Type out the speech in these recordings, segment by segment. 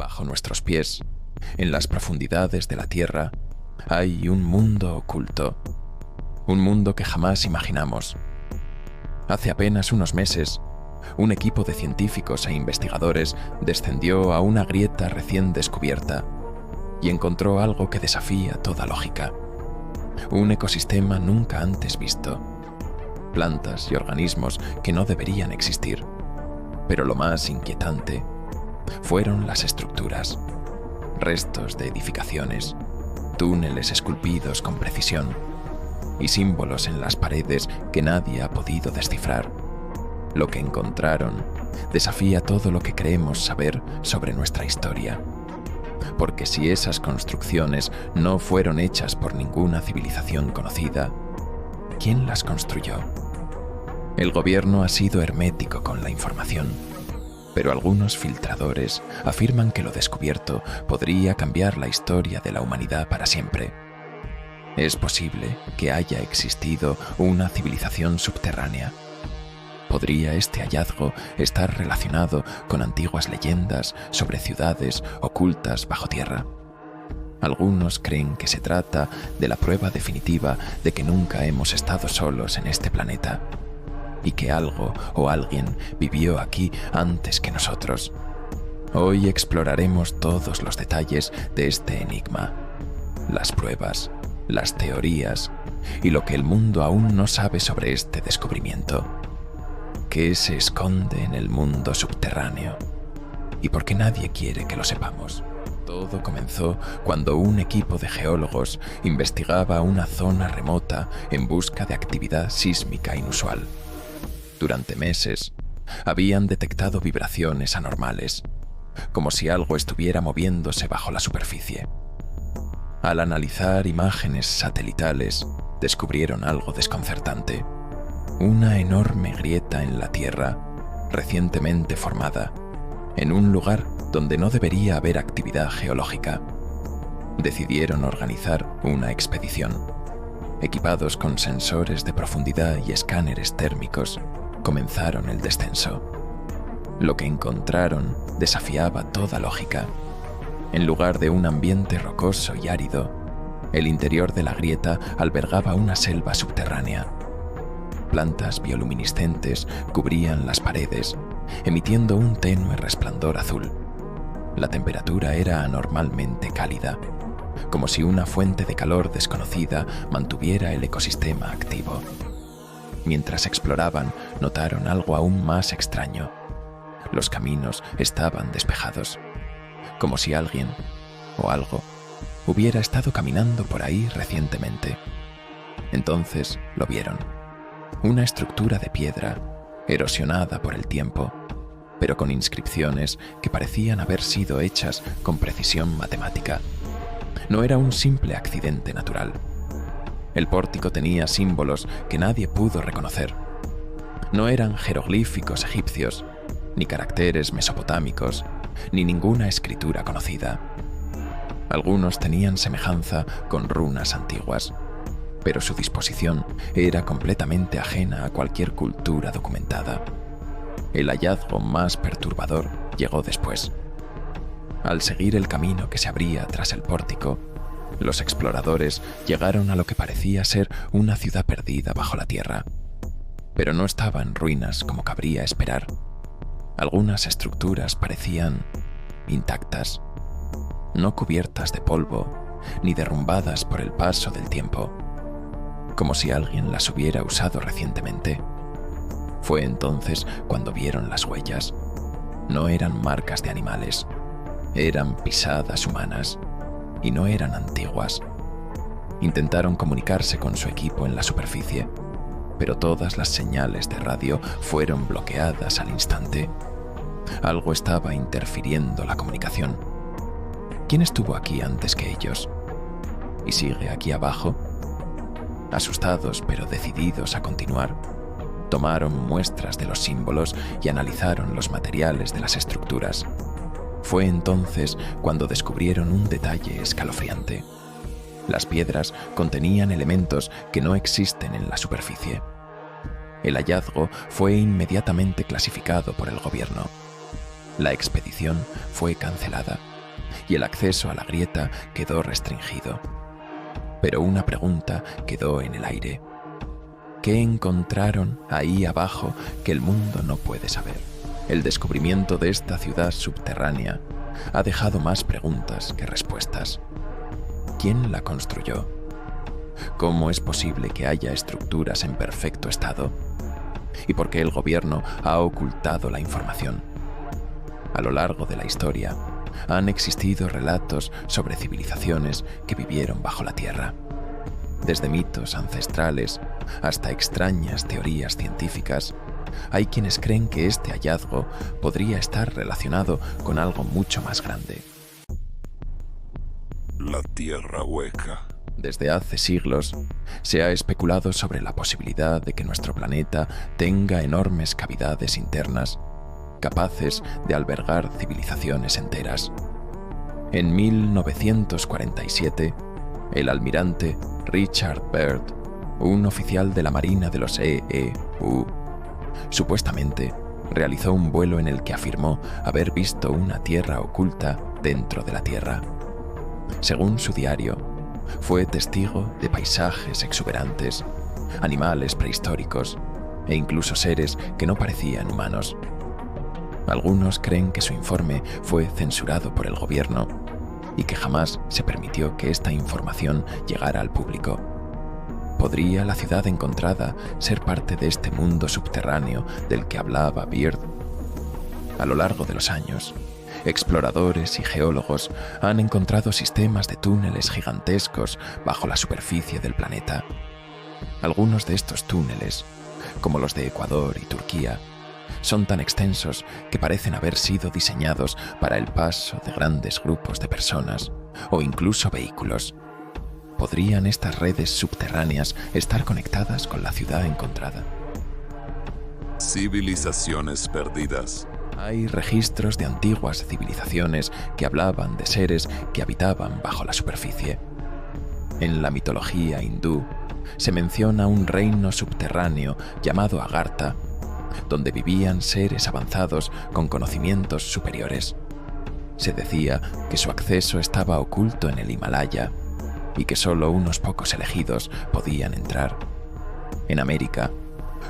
Bajo nuestros pies, en las profundidades de la Tierra, hay un mundo oculto. Un mundo que jamás imaginamos. Hace apenas unos meses, un equipo de científicos e investigadores descendió a una grieta recién descubierta y encontró algo que desafía toda lógica. Un ecosistema nunca antes visto. Plantas y organismos que no deberían existir. Pero lo más inquietante fueron las estructuras. Restos de edificaciones, túneles esculpidos con precisión y símbolos en las paredes que nadie ha podido descifrar. Lo que encontraron desafía todo lo que creemos saber sobre nuestra historia. Porque si esas construcciones no fueron hechas por ninguna civilización conocida, ¿quién las construyó? El gobierno ha sido hermético con la información, pero algunos filtradores afirman que lo descubierto podría cambiar la historia de la humanidad para siempre. Es posible que haya existido una civilización subterránea. ¿Podría este hallazgo estar relacionado con antiguas leyendas sobre ciudades ocultas bajo tierra? Algunos creen que se trata de la prueba definitiva de que nunca hemos estado solos en este planeta y que algo o alguien vivió aquí antes que nosotros. Hoy exploraremos todos los detalles de este enigma, las pruebas, las teorías y lo que el mundo aún no sabe sobre este descubrimiento. ¿Qué se esconde en el mundo subterráneo? ¿Y por qué nadie quiere que lo sepamos? Todo comenzó cuando un equipo de geólogos investigaba una zona remota en busca de actividad sísmica inusual. Durante meses, habían detectado vibraciones anormales, como si algo estuviera moviéndose bajo la superficie. Al analizar imágenes satelitales, descubrieron algo desconcertante. Una enorme grieta en la Tierra, recientemente formada, en un lugar donde no debería haber actividad geológica. Decidieron organizar una expedición. Equipados con sensores de profundidad y escáneres térmicos, comenzaron el descenso. Lo que encontraron desafiaba toda lógica. En lugar de un ambiente rocoso y árido, el interior de la grieta albergaba una selva subterránea. Plantas bioluminiscentes cubrían las paredes, emitiendo un tenue resplandor azul. La temperatura era anormalmente cálida, como si una fuente de calor desconocida mantuviera el ecosistema activo. Mientras exploraban, notaron algo aún más extraño. Los caminos estaban despejados, como si alguien o algo hubiera estado caminando por ahí recientemente. Entonces lo vieron. Una estructura de piedra, erosionada por el tiempo, pero con inscripciones que parecían haber sido hechas con precisión matemática. No era un simple accidente natural. El pórtico tenía símbolos que nadie pudo reconocer. No eran jeroglíficos egipcios, ni caracteres mesopotámicos, ni ninguna escritura conocida. Algunos tenían semejanza con runas antiguas, pero su disposición era completamente ajena a cualquier cultura documentada. El hallazgo más perturbador llegó después. Al seguir el camino que se abría tras el pórtico, los exploradores llegaron a lo que parecía ser una ciudad perdida bajo la tierra. Pero no estaba en ruinas como cabría esperar. Algunas estructuras parecían intactas, no cubiertas de polvo ni derrumbadas por el paso del tiempo, como si alguien las hubiera usado recientemente. Fue entonces cuando vieron las huellas. No eran marcas de animales, eran pisadas humanas, y no eran antiguas. Intentaron comunicarse con su equipo en la superficie, pero todas las señales de radio fueron bloqueadas al instante. Algo estaba interfiriendo la comunicación. ¿Quién estuvo aquí antes que ellos? ¿Y sigue aquí abajo? Asustados pero decididos a continuar, tomaron muestras de los símbolos y analizaron los materiales de las estructuras. Fue entonces cuando descubrieron un detalle escalofriante. Las piedras contenían elementos que no existen en la superficie. El hallazgo fue inmediatamente clasificado por el gobierno. La expedición fue cancelada y el acceso a la grieta quedó restringido. Pero una pregunta quedó en el aire. ¿Qué encontraron ahí abajo que el mundo no puede saber? El descubrimiento de esta ciudad subterránea ha dejado más preguntas que respuestas. ¿Quién la construyó? ¿Cómo es posible que haya estructuras en perfecto estado? ¿Y por qué el gobierno ha ocultado la información? A lo largo de la historia, han existido relatos sobre civilizaciones que vivieron bajo la tierra. Desde mitos ancestrales hasta extrañas teorías científicas, hay quienes creen que este hallazgo podría estar relacionado con algo mucho más grande. La tierra hueca. Desde hace siglos, se ha especulado sobre la posibilidad de que nuestro planeta tenga enormes cavidades internas, capaces de albergar civilizaciones enteras. En 1947, el almirante Richard Byrd, un oficial de la Marina de los EEU, supuestamente realizó un vuelo en el que afirmó haber visto una tierra oculta dentro de la Tierra. Según su diario, fue testigo de paisajes exuberantes, animales prehistóricos e incluso seres que no parecían humanos. Algunos creen que su informe fue censurado por el gobierno y que jamás se permitió que esta información llegara al público. ¿Podría la ciudad encontrada ser parte de este mundo subterráneo del que hablaba Byrd? A lo largo de los años, exploradores y geólogos han encontrado sistemas de túneles gigantescos bajo la superficie del planeta. Algunos de estos túneles, como los de Ecuador y Turquía, son tan extensos que parecen haber sido diseñados para el paso de grandes grupos de personas o incluso vehículos. ¿Podrían estas redes subterráneas estar conectadas con la ciudad encontrada? Civilizaciones perdidas. Hay registros de antiguas civilizaciones que hablaban de seres que habitaban bajo la superficie. En la mitología hindú se menciona un reino subterráneo llamado Agartha, donde vivían seres avanzados con conocimientos superiores. Se decía que su acceso estaba oculto en el Himalaya y que solo unos pocos elegidos podían entrar. En América,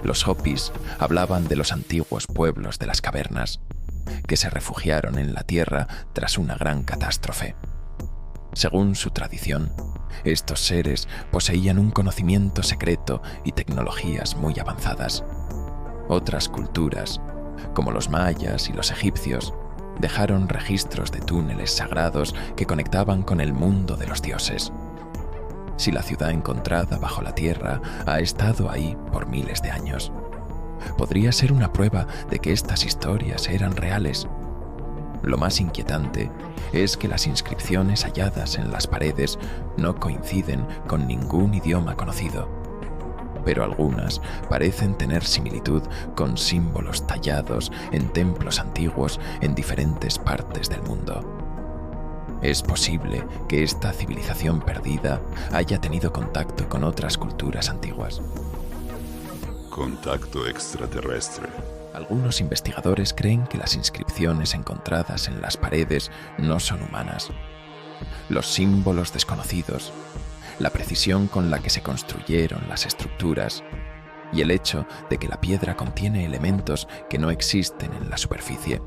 los Hopis hablaban de los antiguos pueblos de las cavernas, que se refugiaron en la tierra tras una gran catástrofe. Según su tradición, estos seres poseían un conocimiento secreto y tecnologías muy avanzadas. Otras culturas, como los mayas y los egipcios, dejaron registros de túneles sagrados que conectaban con el mundo de los dioses. Si la ciudad encontrada bajo la tierra ha estado ahí por miles de años, podría ser una prueba de que estas historias eran reales. Lo más inquietante es que las inscripciones halladas en las paredes no coinciden con ningún idioma conocido, pero algunas parecen tener similitud con símbolos tallados en templos antiguos en diferentes partes del mundo. Es posible que esta civilización perdida haya tenido contacto con otras culturas antiguas. Contacto extraterrestre. Algunos investigadores creen que las inscripciones encontradas en las paredes no son humanas. Los símbolos desconocidos, la precisión con la que se construyeron las estructuras y el hecho de que la piedra contiene elementos que no existen en la superficie,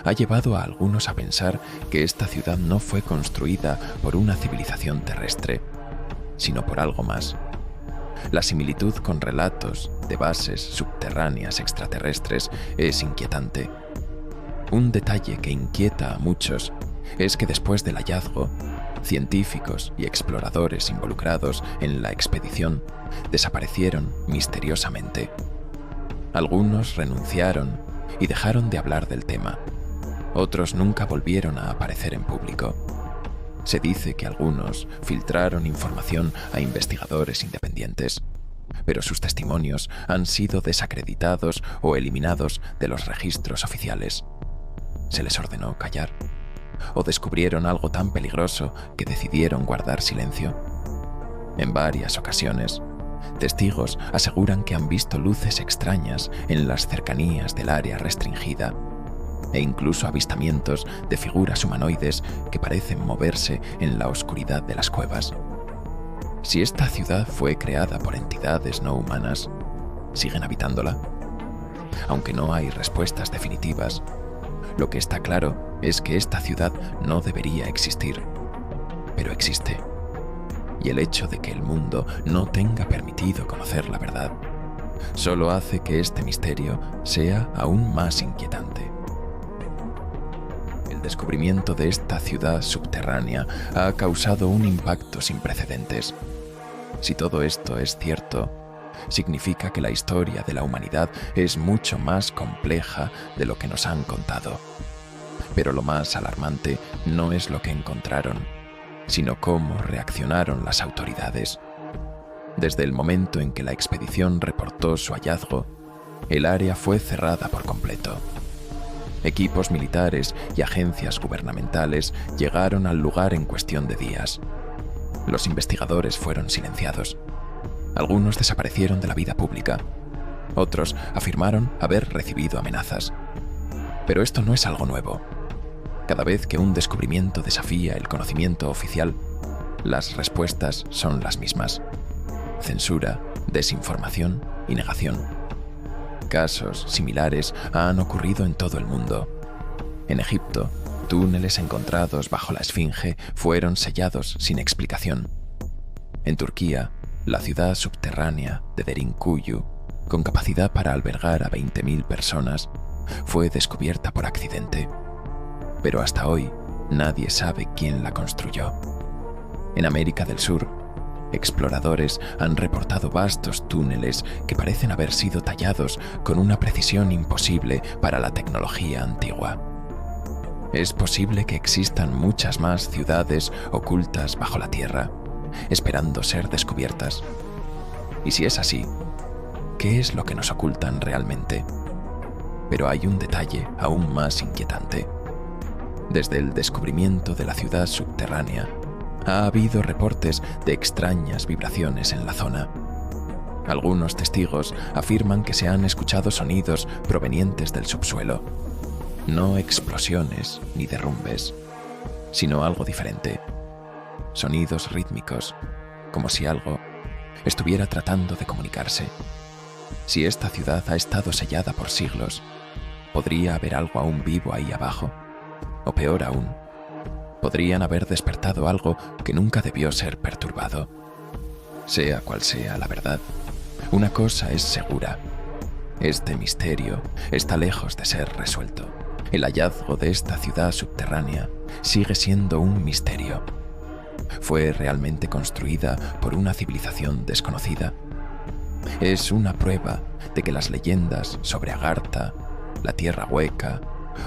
ha llevado a algunos a pensar que esta ciudad no fue construida por una civilización terrestre, sino por algo más. La similitud con relatos de bases subterráneas extraterrestres es inquietante. Un detalle que inquieta a muchos es que después del hallazgo, científicos y exploradores involucrados en la expedición desaparecieron misteriosamente. Algunos renunciaron y dejaron de hablar del tema. Otros nunca volvieron a aparecer en público. Se dice que algunos filtraron información a investigadores independientes, pero sus testimonios han sido desacreditados o eliminados de los registros oficiales. Se les ordenó callar, o descubrieron algo tan peligroso que decidieron guardar silencio. En varias ocasiones, testigos aseguran que han visto luces extrañas en las cercanías del área restringida, e incluso avistamientos de figuras humanoides que parecen moverse en la oscuridad de las cuevas. Si esta ciudad fue creada por entidades no humanas, ¿siguen habitándola? Aunque no hay respuestas definitivas, lo que está claro es que esta ciudad no debería existir, pero existe. Y el hecho de que el mundo no tenga permitido conocer la verdad solo hace que este misterio sea aún más inquietante. El descubrimiento de esta ciudad subterránea ha causado un impacto sin precedentes. Si todo esto es cierto, significa que la historia de la humanidad es mucho más compleja de lo que nos han contado. Pero lo más alarmante no es lo que encontraron, sino cómo reaccionaron las autoridades. Desde el momento en que la expedición reportó su hallazgo, el área fue cerrada por completo. Equipos militares y agencias gubernamentales llegaron al lugar en cuestión de días. Los investigadores fueron silenciados. Algunos desaparecieron de la vida pública. Otros afirmaron haber recibido amenazas. Pero esto no es algo nuevo. Cada vez que un descubrimiento desafía el conocimiento oficial, las respuestas son las mismas: censura, desinformación y negación. Casos similares han ocurrido en todo el mundo. En Egipto, túneles encontrados bajo la Esfinge fueron sellados sin explicación. En Turquía, la ciudad subterránea de Derinkuyu, con capacidad para albergar a 20.000 personas, fue descubierta por accidente. Pero hasta hoy, nadie sabe quién la construyó. En América del Sur, exploradores han reportado vastos túneles que parecen haber sido tallados con una precisión imposible para la tecnología antigua. Es posible que existan muchas más ciudades ocultas bajo la tierra, esperando ser descubiertas. Y si es así, ¿qué es lo que nos ocultan realmente? Pero hay un detalle aún más inquietante. Desde el descubrimiento de la ciudad subterránea, ha habido reportes de extrañas vibraciones en la zona. Algunos testigos afirman que se han escuchado sonidos provenientes del subsuelo. No explosiones ni derrumbes, sino algo diferente. Sonidos rítmicos, como si algo estuviera tratando de comunicarse. Si esta ciudad ha estado sellada por siglos, ¿podría haber algo aún vivo ahí abajo? O peor aún, podrían haber despertado algo que nunca debió ser perturbado. Sea cual sea la verdad, una cosa es segura: este misterio está lejos de ser resuelto. El hallazgo de esta ciudad subterránea sigue siendo un misterio. ¿Fue realmente construida por una civilización desconocida? Es una prueba de que las leyendas sobre Agartha, la Tierra Hueca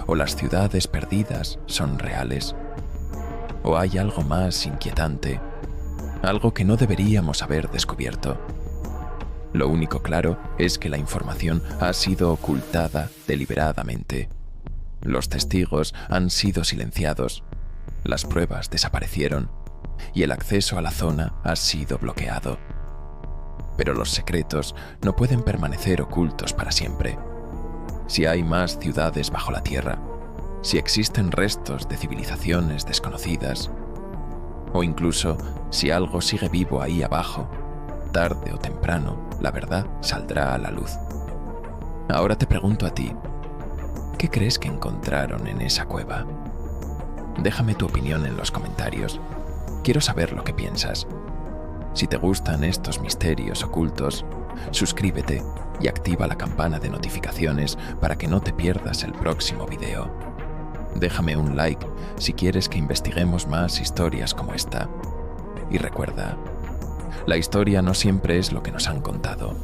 o las ciudades perdidas son reales. ¿O hay algo más inquietante? Algo que no deberíamos haber descubierto. Lo único claro es que la información ha sido ocultada deliberadamente. Los testigos han sido silenciados, las pruebas desaparecieron y el acceso a la zona ha sido bloqueado. Pero los secretos no pueden permanecer ocultos para siempre. Si hay más ciudades bajo la tierra, si existen restos de civilizaciones desconocidas, o incluso si algo sigue vivo ahí abajo, tarde o temprano la verdad saldrá a la luz. Ahora te pregunto a ti, ¿qué crees que encontraron en esa cueva? Déjame tu opinión en los comentarios. Quiero saber lo que piensas. Si te gustan estos misterios ocultos, suscríbete y activa la campana de notificaciones para que no te pierdas el próximo video. Déjame un like si quieres que investiguemos más historias como esta. Y recuerda, la historia no siempre es lo que nos han contado.